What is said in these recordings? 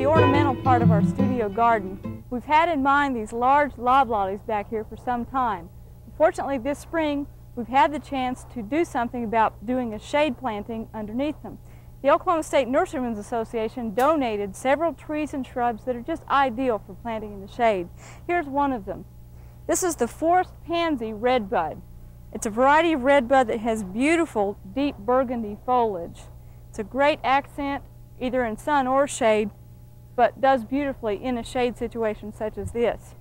the ornamental part of our studio garden, we've had in mind these large loblollies back here for some time. Fortunately, this spring, we've had the chance to do something about doing a shade planting underneath them. The Oklahoma State Nurserymen's Association donated several trees and shrubs that are just ideal for planting in the shade. Here's one of them. This is the forest pansy redbud. It's a variety of redbud that has beautiful, deep burgundy foliage. It's a great accent, either in sun or shade, but does beautifully in a shade situation such as this.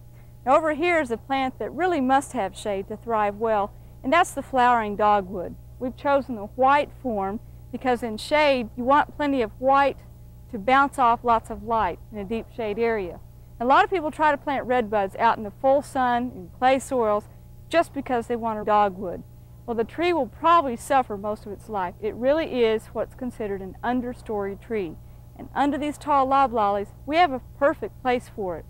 Now over here is a plant that really must have shade to thrive well, and that's the flowering dogwood. We've chosen the white form because in shade you want plenty of white to bounce off lots of light in a deep shade area. A lot of people try to plant redbuds out in the full sun in clay soils just because they want a dogwood. Well, the tree will probably suffer most of its life. It really is what's considered an understory tree. And under these tall loblollies, we have a perfect place for it.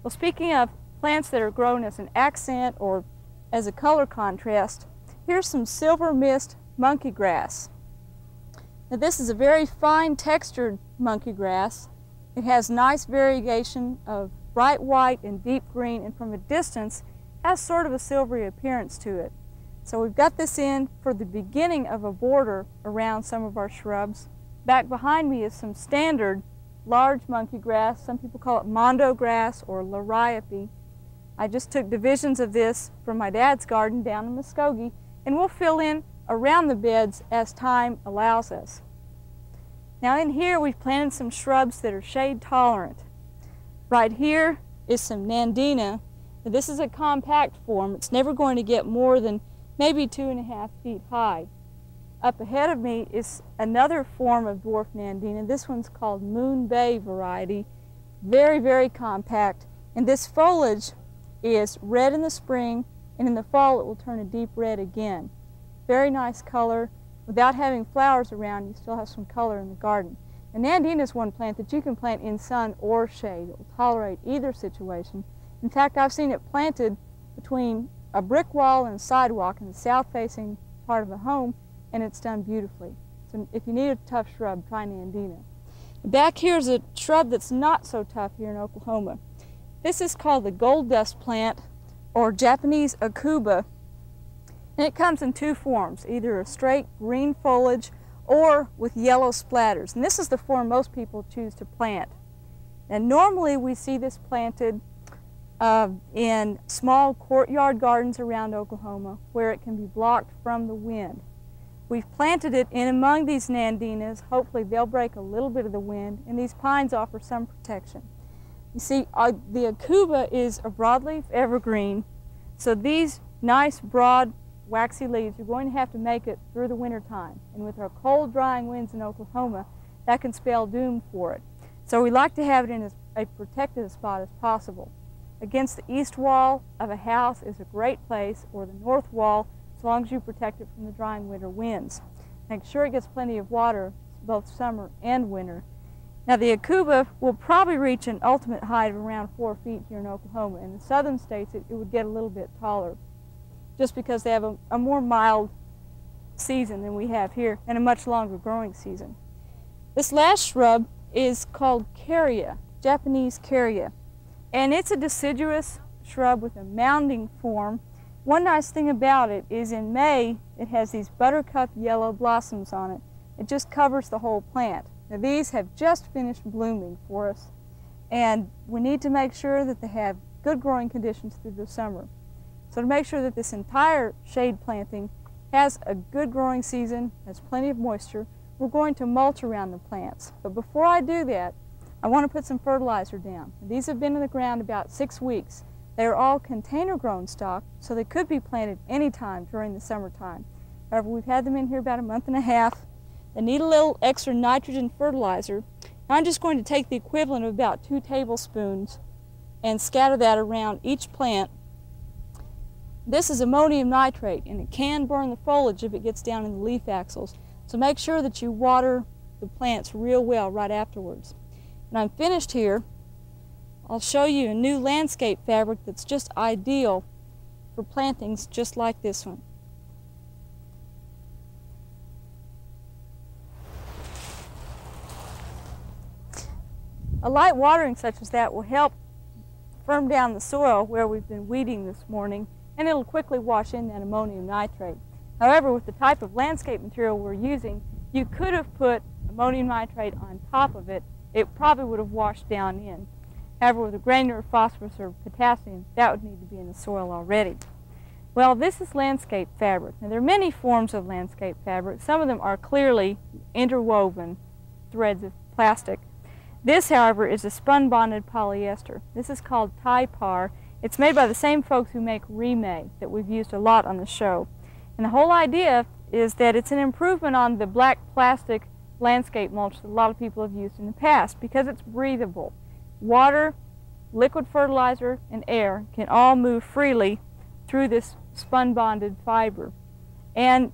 Well, speaking of plants that are grown as an accent or as a color contrast, here's some silver mist monkey grass. Now this is a very fine textured monkey grass. It has nice variegation of bright white and deep green, and from a distance has sort of a silvery appearance to it. So we've got this in for the beginning of a border around some of our shrubs. Back behind me is some standard large monkey grass. Some people call it mondo grass or liriope. I just took divisions of this from my dad's garden down in Muskogee, and we'll fill in around the beds as time allows us. Now in here we've planted some shrubs that are shade tolerant. Right here is some nandina. Now, this is a compact form. It's never going to get more than maybe 2.5 feet high. Up ahead of me is another form of dwarf nandina. This one's called Moon Bay variety. Very, very compact. And this foliage is red in the spring, and in the fall it will turn a deep red again. Very nice color. Without having flowers around, you still have some color in the garden. And nandina is one plant that you can plant in sun or shade. It will tolerate either situation. In fact, I've seen it planted between a brick wall and a sidewalk in the south-facing part of the home, and it's done beautifully. So if you need a tough shrub, try nandina. Back here is a shrub that's not so tough here in Oklahoma. This is called the gold dust plant, or Japanese aucuba, and it comes in two forms, either a straight green foliage or with yellow splatters. And this is the form most people choose to plant. And normally we see this planted in small courtyard gardens around Oklahoma where it can be blocked from the wind. We've planted it in among these nandinas. Hopefully they'll break a little bit of the wind, and these pines offer some protection. You see, the aucuba is a broadleaf evergreen, so these nice broad waxy leaves are going to have to make it through the winter time. And with our cold drying winds in Oklahoma, that can spell doom for it. So we like to have it in as a protected spot as possible. Against the east wall of a house is a great place, or the north wall, as long as you protect it from the drying winter winds. Make sure it gets plenty of water both summer and winter. Now the aucuba will probably reach an ultimate height of around 4 feet here in Oklahoma. In the southern states it would get a little bit taller, just because they have a more mild season than we have here, and a much longer growing season. This last shrub is called caria, Japanese caria. And it's a deciduous shrub with a mounding form. One nice thing about it is in May, it has these buttercup yellow blossoms on it. It just covers the whole plant. Now these have just finished blooming for us, and we need to make sure that they have good growing conditions through the summer. So to make sure that this entire shade planting has a good growing season, has plenty of moisture, we're going to mulch around the plants. But before I do that, I want to put some fertilizer down. These have been in the ground about 6 weeks. They are all container-grown stock, so they could be planted anytime during the summertime. However, we've had them in here about a month and a half. They need a little extra nitrogen fertilizer. I'm just going to take the equivalent of about 2 tablespoons and scatter that around each plant. This is ammonium nitrate, and it can burn the foliage if it gets down in the leaf axils. So make sure that you water the plants real well right afterwards. When I'm finished here, I'll show you a new landscape fabric that's just ideal for plantings just like this one. A light watering such as that will help firm down the soil where we've been weeding this morning, and it'll quickly wash in that ammonium nitrate. However, with the type of landscape material we're using, you could have put ammonium nitrate on top of it. It probably would have washed down in. However, with a granular phosphorus or potassium, that would need to be in the soil already. Well, this is landscape fabric. Now, there are many forms of landscape fabric. Some of them are clearly interwoven threads of plastic. This, however, is a spun-bonded polyester. This is called Typar. It's made by the same folks who make Remay that we've used a lot on the show. And the whole idea is that it's an improvement on the black plastic landscape mulch that a lot of people have used in the past because it's breathable. Water, liquid fertilizer, and air can all move freely through this spun-bonded fiber. And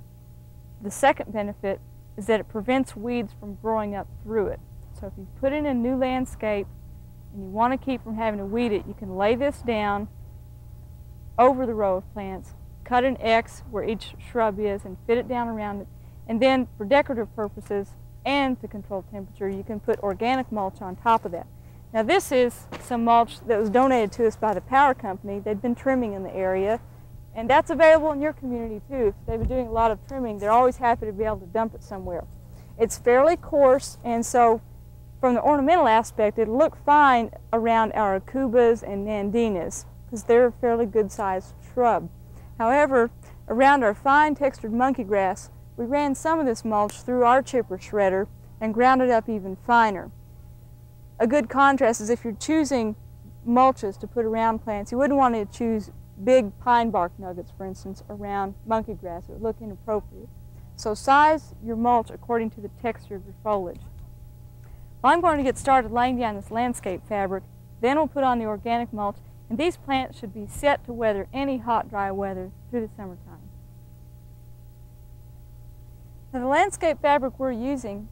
the second benefit is that it prevents weeds from growing up through it. So if you put in a new landscape and you want to keep from having to weed it, you can lay this down over the row of plants, cut an X where each shrub is, and fit it down around it. And then for decorative purposes and to control temperature, you can put organic mulch on top of that. Now this is some mulch that was donated to us by the power company. They've been trimming in the area, and that's available in your community too. If they've been doing a lot of trimming, they're always happy to be able to dump it somewhere. It's fairly coarse, and so from the ornamental aspect, it'll look fine around our aucubas and nandinas because they're a fairly good-sized shrub. However, around our fine textured monkey grass, we ran some of this mulch through our chipper shredder and ground it up even finer. A good contrast is if you're choosing mulches to put around plants, you wouldn't want to choose big pine bark nuggets, for instance, around monkey grass. It would look inappropriate. So size your mulch according to the texture of your foliage. Well, I'm going to get started laying down this landscape fabric, then we'll put on the organic mulch, and these plants should be set to weather any hot, dry weather through the summertime. Now, the landscape fabric we're using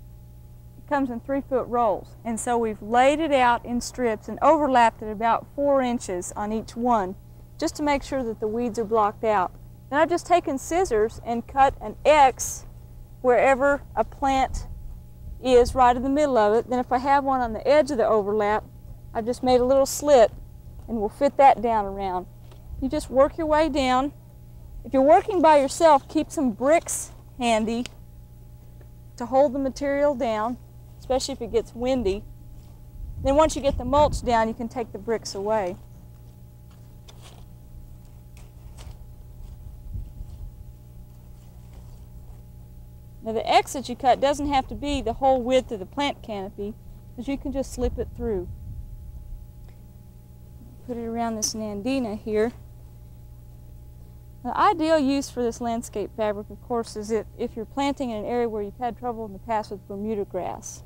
comes in 3-foot rolls, and so we've laid it out in strips and overlapped it about 4 inches on each one just to make sure that the weeds are blocked out. Then I've just taken scissors and cut an X wherever a plant is right in the middle of it. Then if I have one on the edge of the overlap, I've just made a little slit and we'll fit that down around. You just work your way down. If you're working by yourself, keep some bricks handy to hold the material down, especially if it gets windy. Then once you get the mulch down, you can take the bricks away. Now the X that you cut doesn't have to be the whole width of the plant canopy, because you can just slip it through. Put it around this nandina here. The ideal use for this landscape fabric, of course, is if you're planting in an area where you've had trouble in the past with Bermuda grass.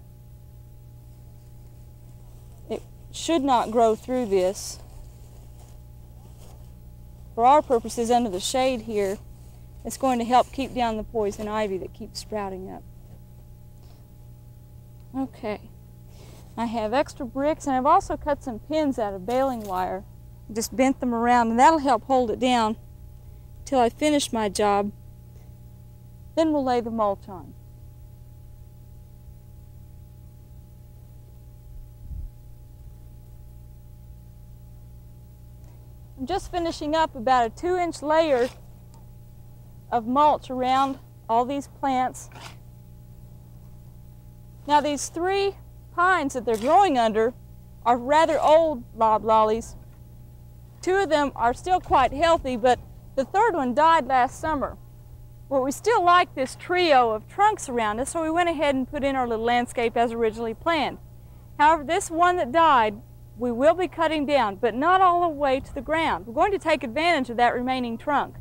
It should not grow through this. For our purposes, under the shade here, it's going to help keep down the poison ivy that keeps sprouting up. Okay, I have extra bricks, and I've also cut some pins out of baling wire. Just bent them around, and that'll help hold it down till I finish my job. Then we'll lay the mulch on. I'm just finishing up about a 2-inch layer of mulch around all these plants. Now these 3 pines that they're growing under are rather old loblollies. 2 of them are still quite healthy, but the 3rd one died last summer. Well, we still like this trio of trunks around us, so we went ahead and put in our little landscape as originally planned. However, this one that died, we will be cutting down, but not all the way to the ground. We're going to take advantage of that remaining trunk.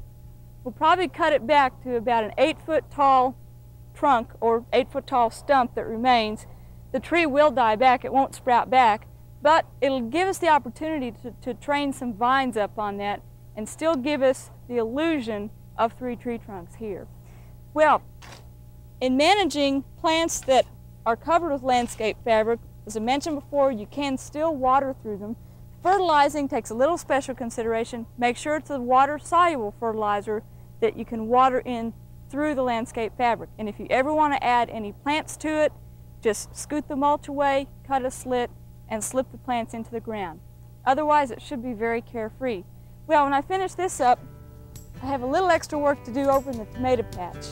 We'll probably cut it back to about an 8-foot tall trunk or 8-foot tall stump that remains. The tree will die back, it won't sprout back, but it'll give us the opportunity to train some vines up on that and still give us the illusion of 3 tree trunks here. Well, in managing plants that are covered with landscape fabric, as I mentioned before, you can still water through them. Fertilizing takes a little special consideration. Make sure it's a water-soluble fertilizer that you can water in through the landscape fabric. And if you ever want to add any plants to it, just scoot the mulch away, cut a slit, and slip the plants into the ground. Otherwise, it should be very carefree. Well, when I finish this up, I have a little extra work to do over in the tomato patch.